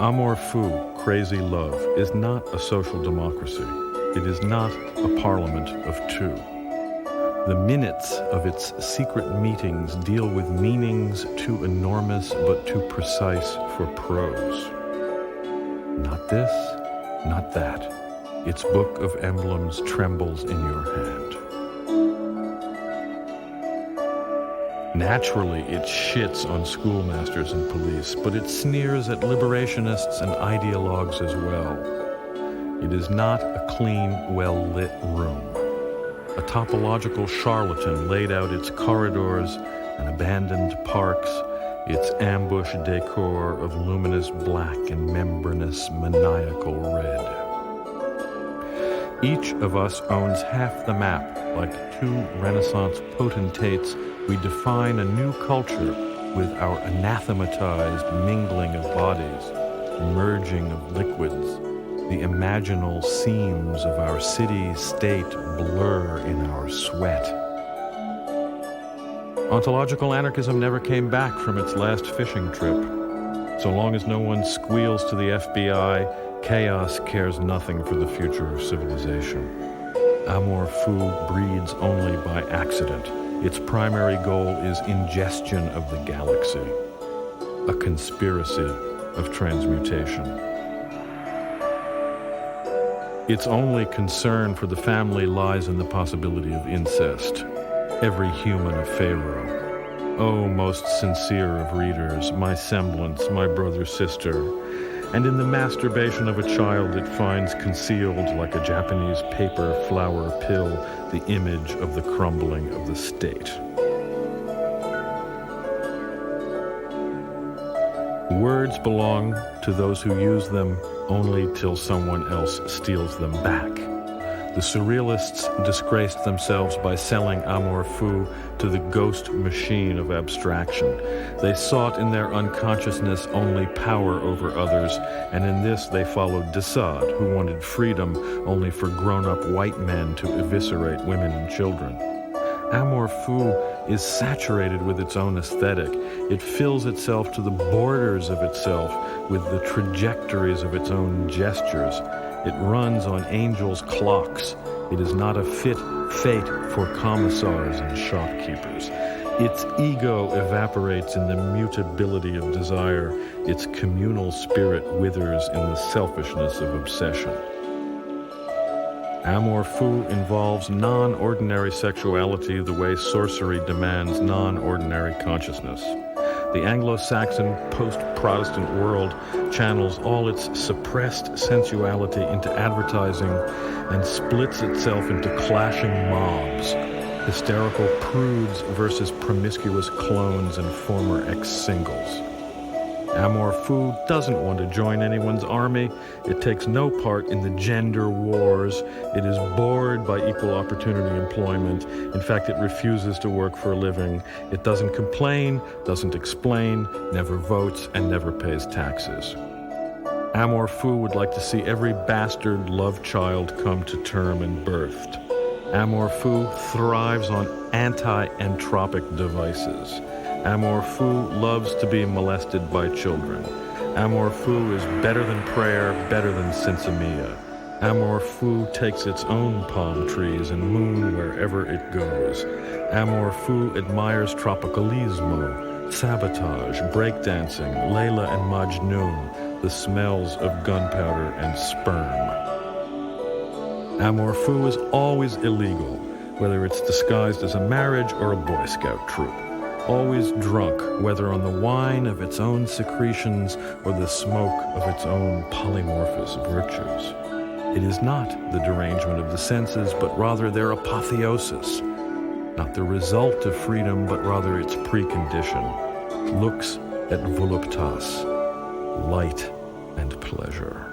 Amour Fou, crazy love, is not a social democracy. It is not a parliament of two. The minutes of its secret meetings deal with meanings too enormous but too precise for prose. Not this, not that. Its book of emblems trembles in your hand. Naturally, it shits on schoolmasters and police, but it sneers at liberationists and ideologues as well. It is not a clean, well-lit room. A topological charlatan laid out its corridors and abandoned parks, its ambush decor of luminous black and membranous maniacal red. Each of us owns half the map. Like two Renaissance potentates, we define a new culture with our anathematized mingling of bodies, merging of liquids. The imaginal seams of our city-state blur in our sweat. Ontological anarchism never came back from its last fishing trip. So long as no one squeals to the FBI, chaos cares nothing for the future of civilization. Amour Fou breeds only by accident. Its primary goal is ingestion of the galaxy, a conspiracy of transmutation. Its only concern for the family lies in the possibility of incest. Every human a pharaoh. Oh, most sincere of readers, my semblance, my brother-sister. And in the masturbation of a child it finds concealed like a Japanese paper flower pill the image of the crumbling of the state. Words belong to those who use them only till someone else steals them back. The surrealists disgraced themselves by selling Amour Fou to the ghost machine of abstraction. They sought in their unconsciousness only power over others, and in this they followed T.A.Z, who wanted freedom only for grown-up white men to eviscerate women and children. Amour Fou is saturated with its own aesthetic. It fills itself to the borders of itself with the trajectories of its own gestures. It runs on angels' clocks. It is not a fit fate for commissars and shopkeepers. Its ego evaporates in the mutability of desire. Its communal spirit withers in the selfishness of obsession. Amour Fou involves non-ordinary sexuality the way sorcery demands non-ordinary consciousness. The Anglo-Saxon post-Protestant world channels all its suppressed sensuality into advertising and splits itself into clashing mobs, hysterical prudes versus promiscuous clones and former ex-singles. Amour Fou doesn't want to join anyone's army. It takes no part in the gender wars. It is bored by equal opportunity employment. In fact, it refuses to work for a living. It doesn't complain, doesn't explain, never votes, and never pays taxes. Amour Fou would like to see every bastard love child come to term and birthed. Amour Fou thrives on anti-entropic devices. Amour Fou loves to be molested by children. Amour Fou is better than prayer, better than sinsemilla. Amour Fou takes its own palm trees and moon wherever it goes. Amour Fou admires tropicalismo, sabotage, breakdancing, Layla and Majnun, the smells of gunpowder and sperm. Amour Fou is always illegal, whether it's disguised as a marriage or a Boy Scout troop. Always drunk, whether on the wine of its own secretions or the smoke of its own polymorphous virtues. It is not the derangement of the senses, but rather their apotheosis. Not the result of freedom, but rather its precondition. Lux et voluptas, light and pleasure.